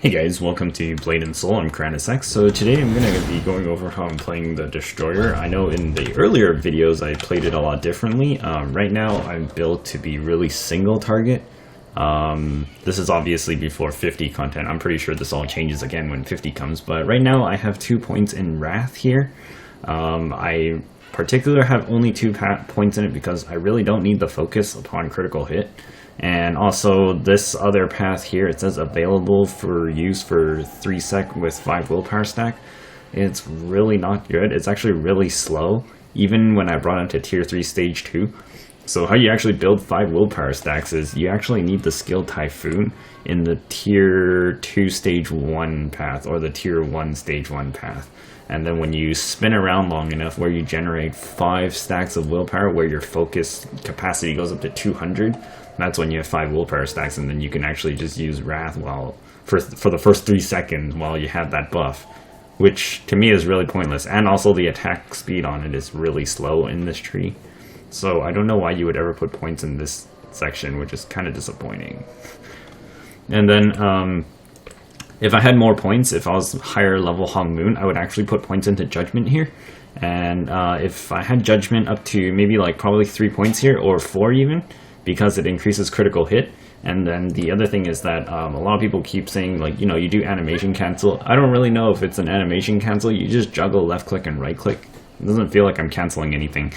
Hey guys, welcome to Blade and Soul. I'm KranisX. So today I'm going to be going over how I'm playing the Destroyer. I know in the earlier videos I played it a lot differently. Right now I'm built to be really single target. This is obviously before 50 content. I'm pretty sure this all changes again when 50 comes. But right now I have 2 points in Wrath here. I particularly have only 2 points in it because I really don't need the focus upon critical hit. And also this other path here, it says available for use for 3 sec with 5 willpower stack. It's really not good. It's actually really slow, even when I brought it to tier 3 stage 2. So how you actually build 5 willpower stacks is you actually need the skill Typhoon in the tier 2 stage 1 path or the tier 1 stage 1 path. And then when you spin around long enough where you generate 5 stacks of willpower where your focus capacity goes up to 200, that's when you have 5 willpower stacks, and then you can actually just use Wrath for the first 3 seconds while you have that buff, which to me is really pointless. And also the attack speed on it is really slow in this tree. So I don't know why you would ever put points in this section, which is kind of disappointing. And then if I had more points, if I was higher level Hong Moon, I would actually put points into Judgment here. And if I had Judgment up to maybe like probably 3 points here, or 4 even, because it increases critical hit. And then the other thing is that a lot of people keep saying, like, you know, you do animation cancel. I don't really know if it's an animation cancel. You just juggle left click and right click. It doesn't feel like I'm canceling anything.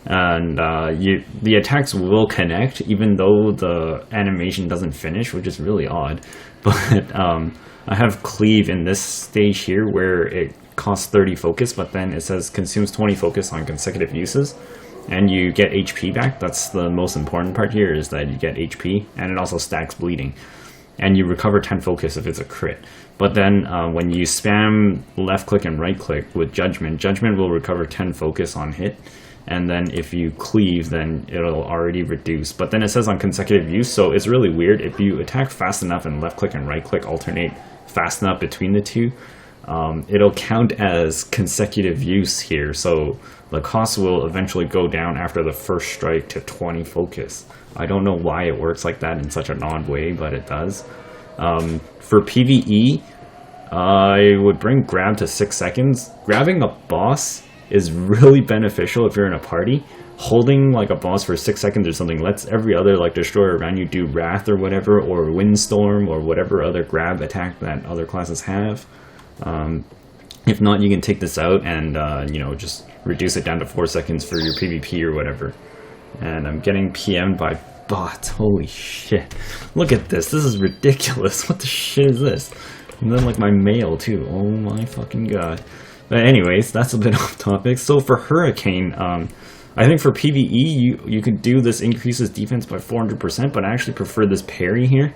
And the attacks will connect even though the animation doesn't finish, which is really odd. But I have Cleave in this stage here where it costs 30 focus, but then it says consumes 20 focus on consecutive uses. And you get HP back. That's the most important part here, is that you get HP, and it also stacks bleeding. And you recover 10 focus if it's a crit. But then when you spam left click and right click with Judgment, Judgment will recover 10 focus on hit. And then if you cleave, then it'll already reduce. But then it says on consecutive use, so it's really weird. If you attack fast enough and left click and right click alternate fast enough between the two, it'll count as consecutive use here, so the cost will eventually go down after the first strike to 20 focus. I don't know why it works like that in such an odd way, but it does. For PvE, I would bring grab to 6 seconds. Grabbing a boss is really beneficial if you're in a party. Holding like a boss for 6 seconds or something lets every other like destroyer around you do Wrath or whatever, or Windstorm, or whatever other grab attack that other classes have. If not, you can take this out and you know, just reduce it down to 4 seconds for your PvP or whatever. And I'm getting PM'd by bots. Holy shit. Look at this. This is ridiculous. What the shit is this? And then like my mail too. Oh my fucking god. But anyways, that's a bit off topic. So for Hurricane, I think for PvE you could do this increases defense by 400%, but I actually prefer this Parry here.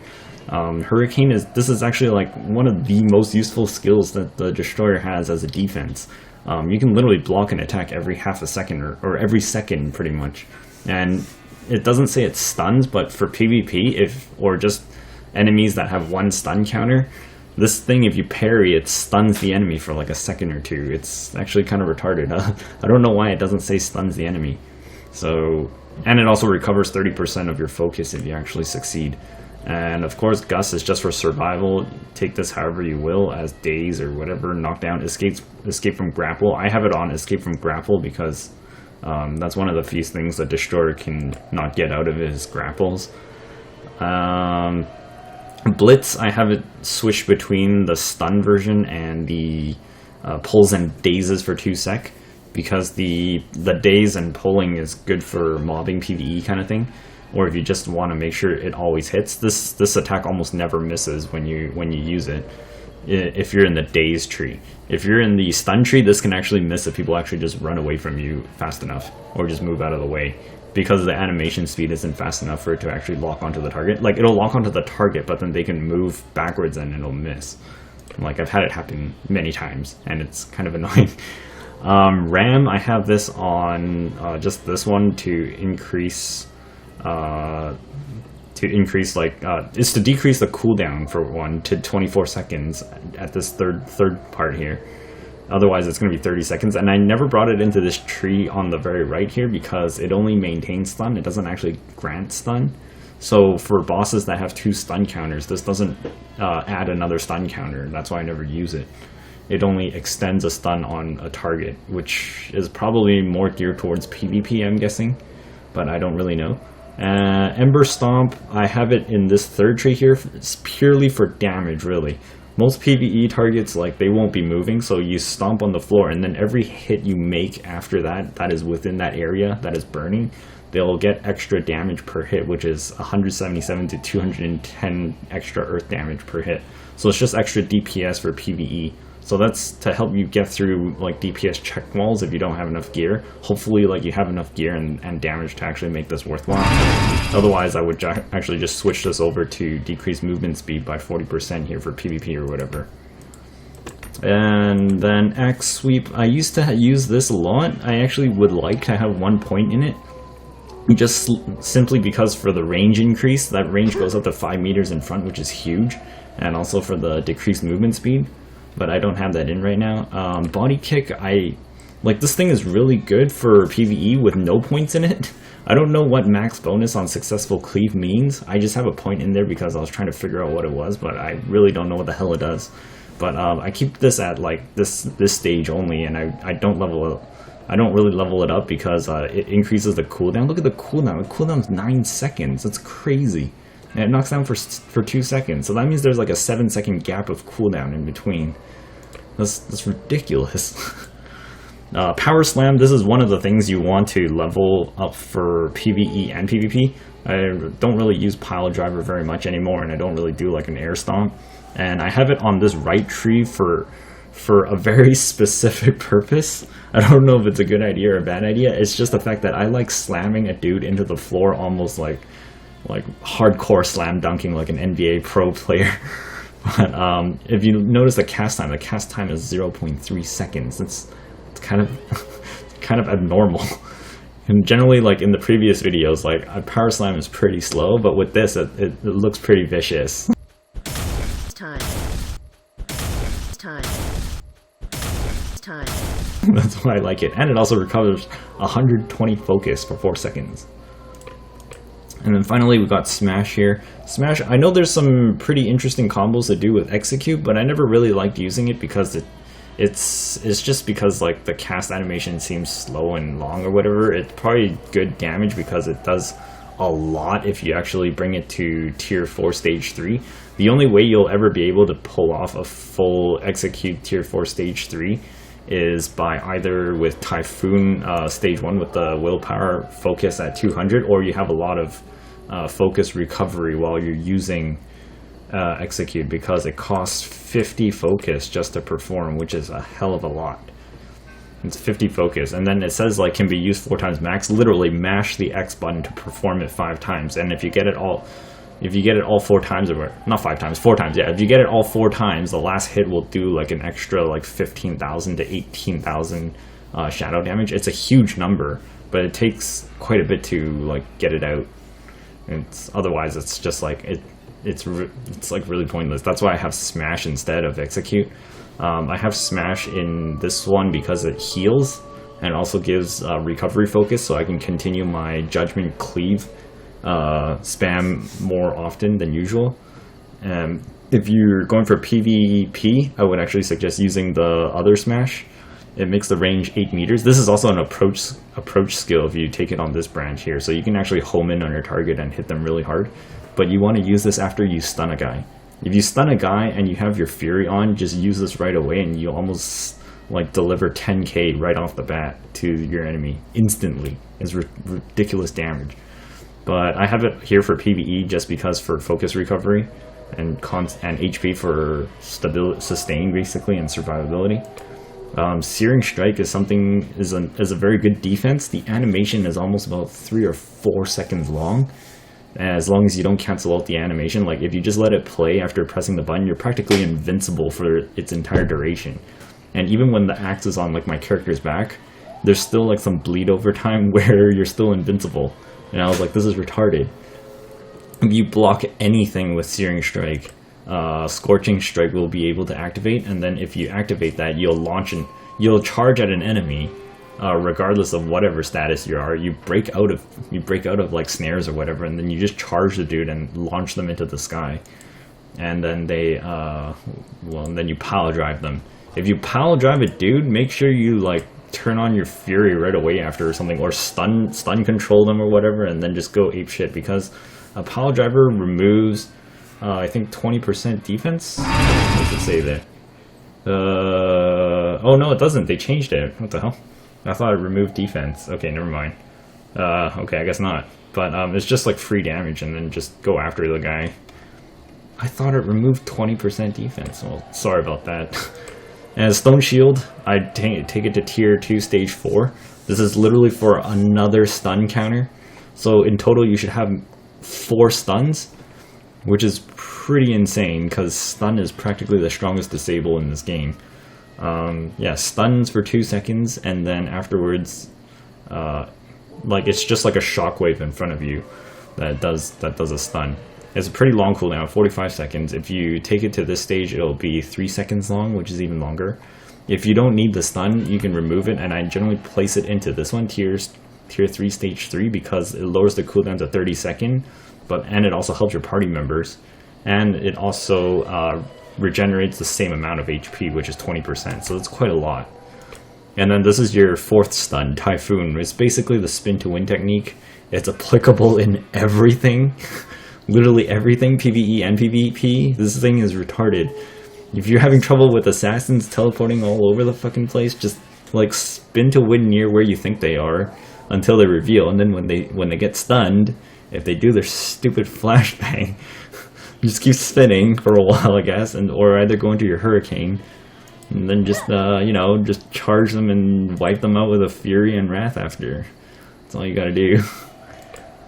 Hurricane is actually like one of the most useful skills that the Destroyer has as a defense. You can literally block an attack every half a second or every second pretty much. And it doesn't say it stuns, but for PvP or just enemies that have 1 stun counter, this thing, if you parry, it stuns the enemy for like a second or 2. It's actually kind of retarded. I don't know why it doesn't say stuns the enemy. So, and it also recovers 30% of your focus if you actually succeed. And of course, Gus is just for survival. Take this however you will, as daze or whatever. Knockdown, escape from grapple. I have it on escape from grapple because that's one of the few things that Destroyer can not get out of his grapples. Blitz, I have it switched between the stun version and the pulls and dazes for 2 sec, because the daze and pulling is good for mobbing PvE kind of thing. Or if you just want to make sure it always hits, this attack almost never misses when you use it. If you're in the daze tree, if you're in the stun tree, this can actually miss if people actually just run away from you fast enough or just move out of the way, because the animation speed isn't fast enough for it to actually lock onto the target. Like, it'll lock onto the target, but then they can move backwards and it'll miss. Like, I've had it happen many times, and it's kind of annoying. Ram, I have this on just this one to increase. Is to decrease the cooldown for 1 to 24 seconds at this third part here. Otherwise it's going to be 30 seconds, and I never brought it into this tree on the very right here because it only maintains stun. It doesn't actually grant stun. So for bosses that have 2 stun counters, this doesn't add another stun counter. That's why I never use it. It only extends a stun on a target, which is probably more geared towards PvP, I'm guessing, but I don't really know. Ember Stomp, I have it in this 3rd tree here. It's purely for damage, really. Most PvE targets, like, they won't be moving, so you stomp on the floor, and then every hit you make after that, that is within that area that is burning, they'll get extra damage per hit, which is 177 to 210 extra earth damage per hit. So it's just extra DPS for PvE. So that's to help you get through like DPS check walls if you don't have enough gear. Hopefully like you have enough gear and damage to actually make this worthwhile. Otherwise I would actually just switch this over to decrease movement speed by 40% here for PvP or whatever. And then axe sweep, I used to use this a lot. I actually would like to have 1 point in it. Just simply because for the range increase, that range goes up to 5 meters in front, which is huge. And also for the decreased movement speed. But I don't have that in right now. Body kick, this thing is really good for PvE with no points in it. I don't know what max bonus on successful cleave means. I just have a point in there because I was trying to figure out what it was, but I really don't know what the hell it does. But I keep this at like this stage only, and I don't level up. I don't really level it up because it increases the cooldown. Look at the cooldown. The cooldown's 9 seconds. That's crazy. And it knocks down for 2 seconds. So that means there's like a 7-second gap of cooldown in between. That's ridiculous. Power Slam, this is one of the things you want to level up for PvE and PvP. I don't really use piledrive very much anymore, and I don't really do like an air stomp. And I have it on this right tree for a very specific purpose. I don't know if it's a good idea or a bad idea. It's just the fact that I like slamming a dude into the floor almost like hardcore slam dunking like an NBA pro player. But if you notice the cast time is 0.3 seconds. It's kind of abnormal. And generally, like in the previous videos, like a power slam is pretty slow, but with this, it looks pretty vicious. That's why I like it. And it also recovers 120 focus for 4 seconds. And then finally we got Smash here. Smash, I know there's some pretty interesting combos to do with Execute, but I never really liked using it because it's just because like the cast animation seems slow and long or whatever. It's probably good damage because it does a lot if you actually bring it to tier 4 stage 3. The only way you'll ever be able to pull off a full Execute tier 4 stage 3 is by either with Typhoon stage 1 with the willpower focus at 200, or you have a lot of focus recovery while you're using Execute, because it costs 50 focus just to perform, which is a hell of a lot. It's 50 focus, and then it says like can be used 4 times max. Literally mash the X button to perform it 5 times, and if you get it all 4 times, or not 5 times, 4 times, yeah, if you get it all 4 times, the last hit will do like an extra like 15,000 to 18,000 shadow damage. It's a huge number, but it takes quite a bit to like get it out. Otherwise it's just like it's like really pointless. That's why I have Smash instead of Execute. I have Smash in this one because it heals and also gives recovery focus, so I can continue my Judgment Cleave spam more often than usual. If you're going for PvP, I would actually suggest using the other Smash. It makes the range 8 meters. This is also an approach skill if you take it on this branch here, so you can actually home in on your target and hit them really hard. But you want to use this after you stun a guy. If you stun a guy and you have your Fury on, just use this right away and you almost like deliver 10k right off the bat to your enemy instantly. It's ridiculous damage. But I have it here for PvE just because for focus recovery and HP for sustain basically, and survivability. Searing Strike is a very good defense. The animation is almost about 3 or 4 seconds long. As long as you don't cancel out the animation, like if you just let it play after pressing the button, you're practically invincible for its entire duration. And even when the axe is on like my character's back, there's still like some bleed over time where you're still invincible. And I was like, this is retarded. If you block anything with Searing Strike, Scorching Strike will be able to activate, and then if you activate that, you'll charge at an enemy, regardless of whatever status you are. You break out of like snares or whatever, and then you just charge the dude and launch them into the sky. And then they, and then you pile drive them. If you pile drive a dude, make sure you like turn on your Fury right away after or something, or stun control them or whatever, and then just go ape shit, because a pile driver removes, I think 20% defense. What does it say there? Oh no, it doesn't. They changed it. What the hell? I thought it removed defense. Okay, never mind. Okay, I guess not. But it's just like free damage, and then just go after the guy. I thought it removed 20% defense. Well, sorry about that. And Stone Shield, I take it to tier 2, stage 4. This is literally for another stun counter. So in total you should have 4 stuns, which is pretty insane, because stun is practically the strongest disable in this game. Yeah, stuns for 2 seconds, and then afterwards, like it's just like a shockwave in front of you that does a stun. It's a pretty long cooldown, 45 seconds. If you take it to this stage, it'll be 3 seconds long, which is even longer. If you don't need the stun, you can remove it, and I generally place it into this one, tier 3, stage 3, because it lowers the cooldown to 30 seconds, and it also helps your party members, and it also regenerates the same amount of HP, which is 20%, so it's quite a lot. And then this is your 4th stun, Typhoon. It's basically the spin to win technique. It's applicable in everything. Literally everything, PvE and PvP. This thing is retarded. If you're having trouble with assassins teleporting all over the fucking place, just like spin to win near where you think they are until they reveal, and then when they get stunned, if they do their stupid flashbang, you just keep spinning for a while, I guess, or either go into your hurricane, and then just you know, just charge them and wipe them out with a Fury and Wrath after. That's all you gotta do.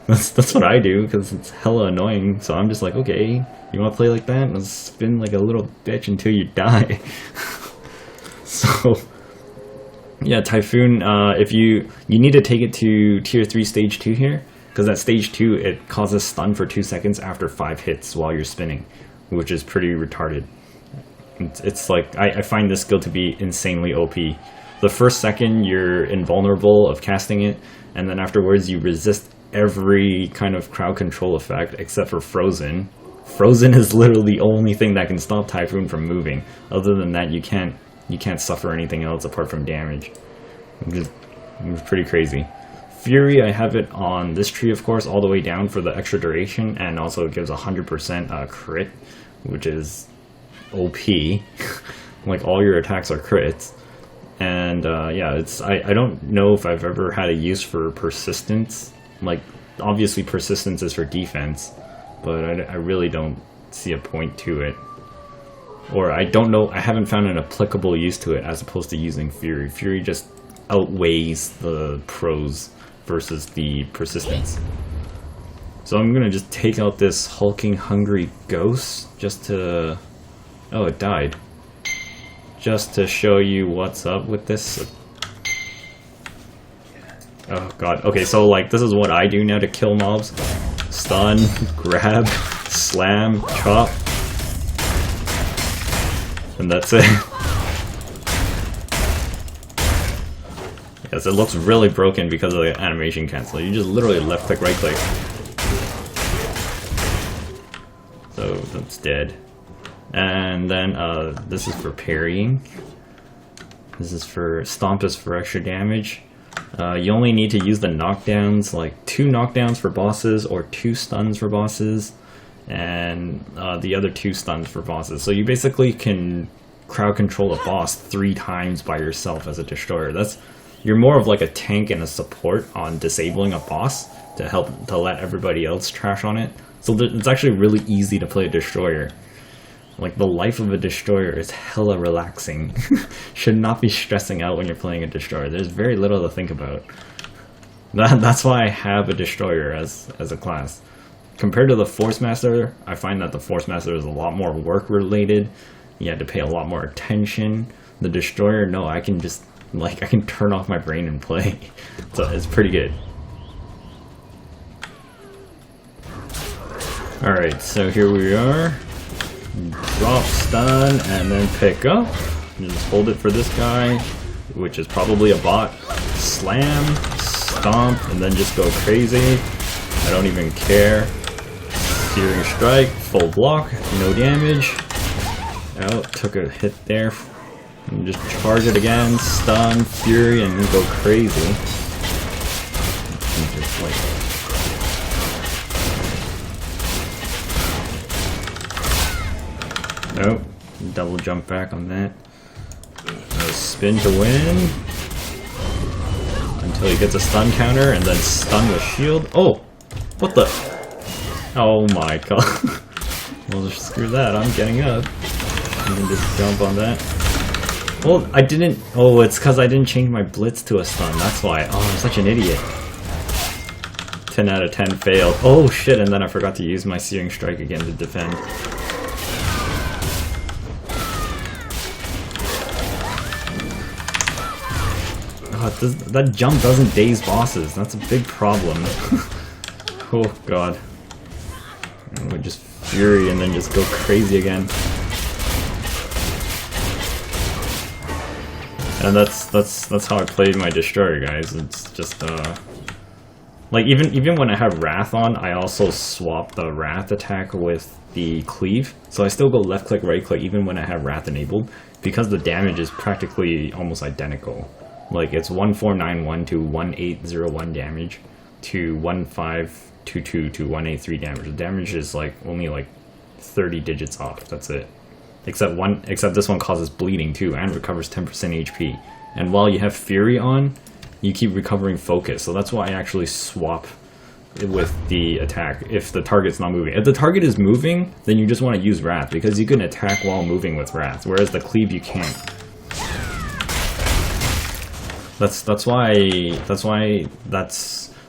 That's what I do, because it's hella annoying. So I'm just like, okay, you want to play like that? Let's spin like a little bitch until you die. So yeah, Typhoon. If you need to take it to tier 3, stage 2 here, because at stage 2 it causes stun for 2 seconds after 5 hits while you're spinning, which is pretty retarded. It's like I find this skill to be insanely OP. The first second you're invulnerable of casting it, and then afterwards you resist every kind of crowd control effect except for Frozen. Frozen is literally the only thing that can stop Typhoon from moving. Other than that, you can't suffer anything else apart from damage. It's pretty crazy. Fury, I have it on this tree, of course, all the way down for the extra duration, and also it gives 100% crit, which is OP. Like all your attacks are crits. And yeah, I don't know if I've ever had a use for persistence. Like, obviously persistence is for defense, but I really don't see a point to it. Or I don't know, I haven't found an applicable use to it as opposed to using Fury. Fury just outweighs the pros versus the persistence. So I'm gonna just take out this hulking hungry ghost just to... Oh, it died. Just to show you what's up with this. Oh god, okay, so like this is what I do now to kill mobs. Stun, grab, slam, chop. And that's it. Yes, it looks really broken because of the animation cancel. You just literally left click, right click. So that's dead. And then this is for parrying. This is for Stomp is for extra damage. You only need to use the knockdowns, like 2 knockdowns for bosses or 2 stuns for bosses, and the other 2 stuns for bosses. So you basically can crowd control a boss 3 times by yourself as a destroyer. You're more of like a tank and a support on disabling a boss to help to let everybody else trash on it. So it's actually really easy to play a destroyer. Like, the life of a destroyer is hella relaxing. Should not be stressing out when you're playing a destroyer. There's very little to think about. That's why I have a destroyer as a class. Compared to the Force Master, I find that the Force Master is a lot more work related. You have to pay a lot more attention. The destroyer, no, I can just, like, I can turn off my brain and play. So it's pretty good. Alright, so here we are. Drop, stun, and then pick up. You just hold it for this guy. which is probably a bot. Slam, stomp, and then just go crazy. I don't even care. Searing Strike, full block, no damage. Oh, took a hit there. And just charge it again, stun, fury, and then go crazy. And just like... Nope. Double jump back on that. Spin to win. Until he gets a stun counter, and then stun with shield. Oh! What the? Oh my god. Well, screw that, I'm getting up. You can just jump on that. Well, I didn't... Oh, it's because I didn't change my Blitz to a stun, that's why. Oh, I'm such an idiot. 10 out of 10 failed. Oh shit, and then I forgot to use my Searing Strike again to defend. Oh, that jump doesn't daze bosses, that's a big problem. Oh god. And we just fury and then just go crazy again. And that's how I played my Destroyer, guys. It's just like even when I have Wrath on, I also swap the Wrath attack with the cleave. So I still go left click, right click even when I have Wrath enabled, because the damage is practically almost identical. Like it's 1491 to 1801 damage to 1522 to 183 damage. The damage is like only like 30 digits off. That's it. Except this one causes bleeding too and recovers 10% HP. And while you have Fury on, you keep recovering focus. So that's why I actually swap it with the attack if the target's not moving. If the target is moving, then you just want to use Wrath because you can attack while moving with Wrath, whereas the cleave you can't. That's why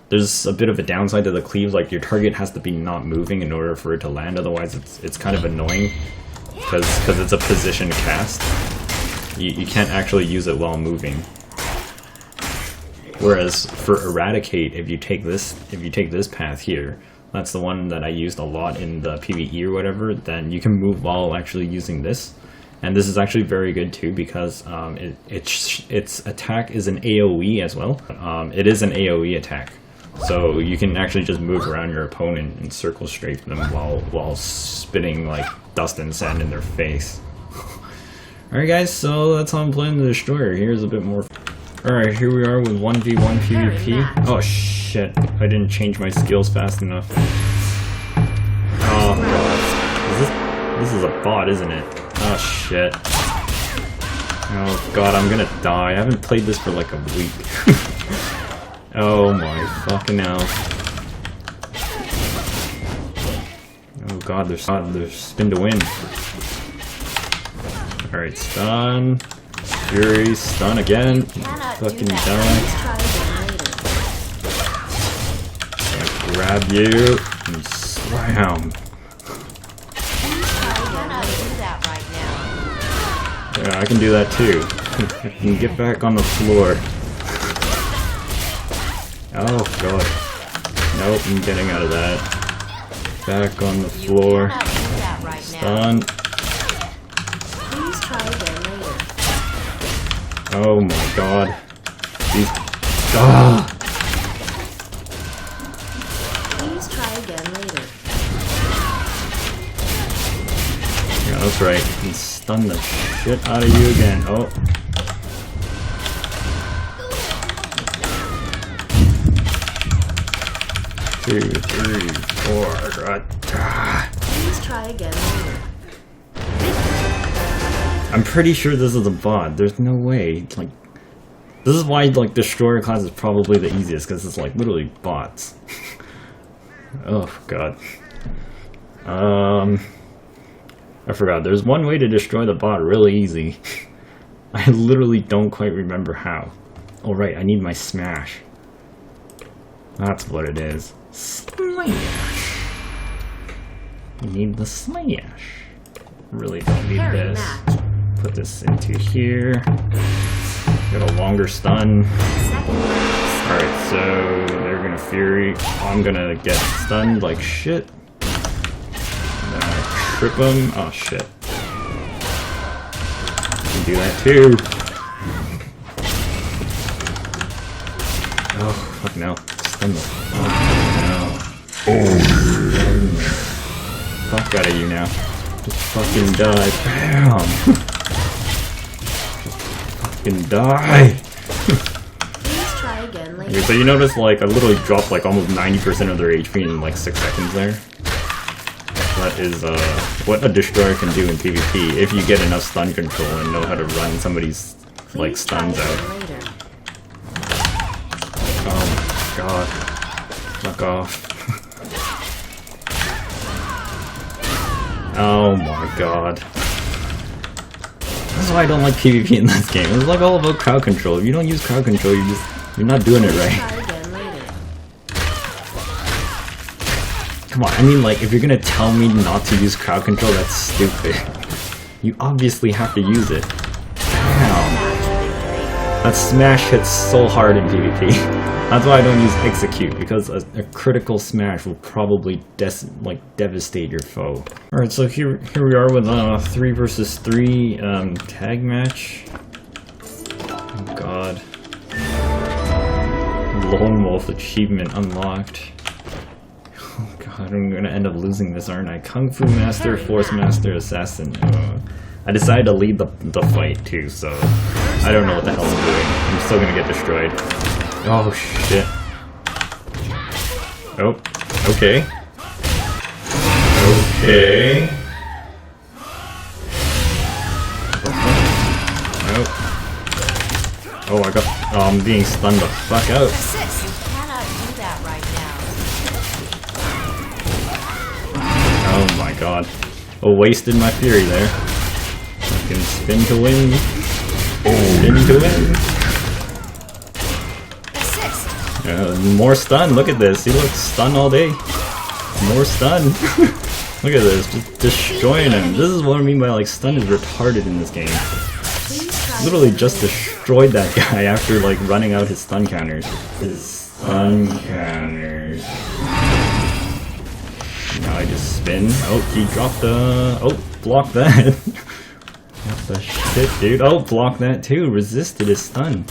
there's a bit of a downside to the cleave. Like your target has to be not moving in order for it to land. Otherwise, it's kind of annoying because it's a position cast. You can't actually use it while moving. Whereas for Eradicate, if you take this path here, that's the one that I used a lot in the PvE or whatever. Then you can move while actually using this. And this is actually very good too because its attack is an AoE as well. It is an AoE attack, so you can actually just move around your opponent and circle strafe them while spitting like dust and sand in their face. Alright guys, so that's how I'm playing the Destroyer. Here's a bit more. Alright, here we are with 1v1 PvP. Oh shit, I didn't change my skills fast enough. Oh god. This is a bot, isn't it? Oh shit. Oh god, I'm gonna die. I haven't played this for like a week. Oh my fucking hell. Oh god, there's spin to win. Alright, stun. Fury, stun again. Fucking die. Gonna grab you and slam. Yeah, I can do that too. I can get back on the floor. Oh god. Nope, I'm getting out of that. Back on the floor. Stun. Oh my god. These. Ah! Please try again later. Yeah, that's right. You can stun the shit out of you again. Oh. Two, three, four. Please try again later. I'm pretty sure this is a bot. There's no way. Like, this is why like Destroyer class is probably the easiest because it's like literally bots. Oh god. I forgot. There's one way to destroy the bot really easy. I literally don't quite remember how. Oh right, I need my smash. That's what it is. Smash. You need the smash. Really don't need this. Put this into here. Get a longer stun. Alright, so they're gonna Fury. I'm gonna get stunned like shit. And then I trip them. Oh shit. You can do that too. fuck no. Stun the fuck no. Fuck out of you now. Just fucking die. Bam! Just fucking die! Please try again later. Okay, so you notice like I literally dropped like almost 90% of their HP in like 6 seconds there. That is what a destroyer can do in PvP if you get enough stun control and know how to run somebody's like stuns out. Oh my god. Fuck off. Oh my god. That's why I don't like PvP in this game. It's like all about crowd control. If you don't use crowd control, you're not doing it right. Come on, I mean like if you're gonna tell me not to use crowd control, that's stupid. You obviously have to use it. Damn. That smash hits so hard in PvP. That's why I don't use execute, because a critical smash will probably devastate your foe. Alright, so here we are with 3 versus 3 tag match. Oh god. Lone Wolf achievement unlocked. Oh god, I'm gonna end up losing this, aren't I? Kung Fu Master, Force Master, Assassin. I decided to lead the fight too, so I don't know what the hell I'm doing. I'm still gonna get destroyed. Oh shit. Oh, okay. Okay. Oh. Oh, I got. Oh, I'm being stunned the fuck out. Assist. You cannot do that right now. Oh my god. Oh, wasted my fury there. Fucking spin to win. Spin to win. More stun, look at this. He looks stunned all day. More stun. Look at this, just destroying him. This is what I mean by like stun is retarded in this game. Literally just destroyed that guy after like running out his stun counters. His stun counters. Now I just spin. Oh, he dropped the... Oh, block that. What the shit, dude? Oh, block that too. Resisted his stun.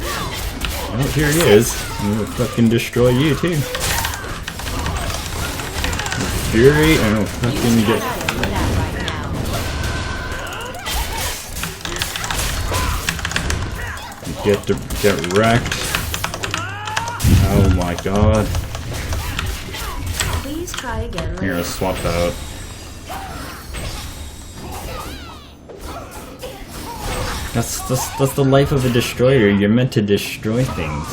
Oh, here he is. I'm gonna fucking destroy you too. Fury, and I'll fucking get wrecked. Oh my god. Please try again later. Here, I'll swap out. That's the life of a destroyer. You're meant to destroy things.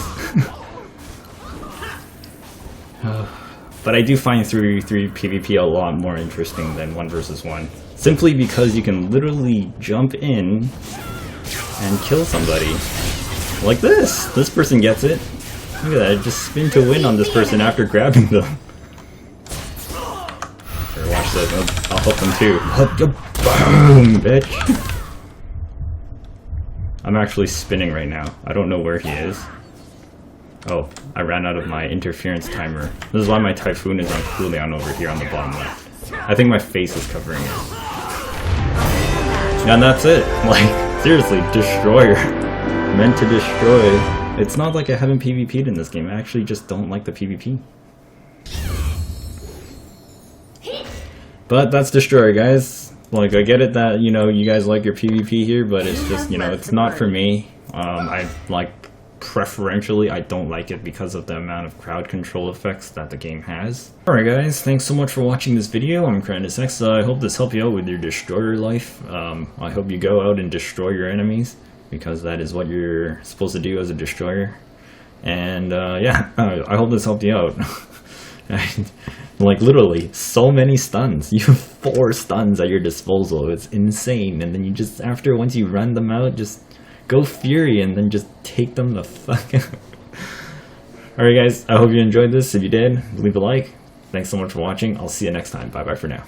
But I do find 3v3 PvP a lot more interesting than 1 versus 1. Simply because you can literally jump in and kill somebody. Like this! This person gets it. Look at that, just spin to win on this person after grabbing them. Here, watch this. I'll help them too. Boom, bitch! I'm actually spinning right now. I don't know where he is. Oh, I ran out of my interference timer. This is why my Typhoon is on cooldown over here on the bottom left. I think my face is covering it. And that's it. Like, seriously, destroyer. Meant to destroy. It's not like I haven't PvP'd in this game. I actually just don't like the PvP. But that's destroyer, guys. Like, I get it that, you know, you guys like your PvP here, but it's just, you know, it's not for me. I like, preferentially, I don't like it because of the amount of crowd control effects that the game has. Alright guys, thanks so much for watching this video. I'm KrandisX. I hope this helped you out with your destroyer life. I hope you go out and destroy your enemies, because that is what you're supposed to do as a destroyer. And yeah, I hope this helped you out. Like literally, so many stuns. You have 4 stuns at your disposal. It's insane. And then you just, once you run them out, just go Fury and then just take them the fuck out. Alright guys, I hope you enjoyed this. If you did, leave a like. Thanks so much for watching. I'll see you next time. Bye bye for now.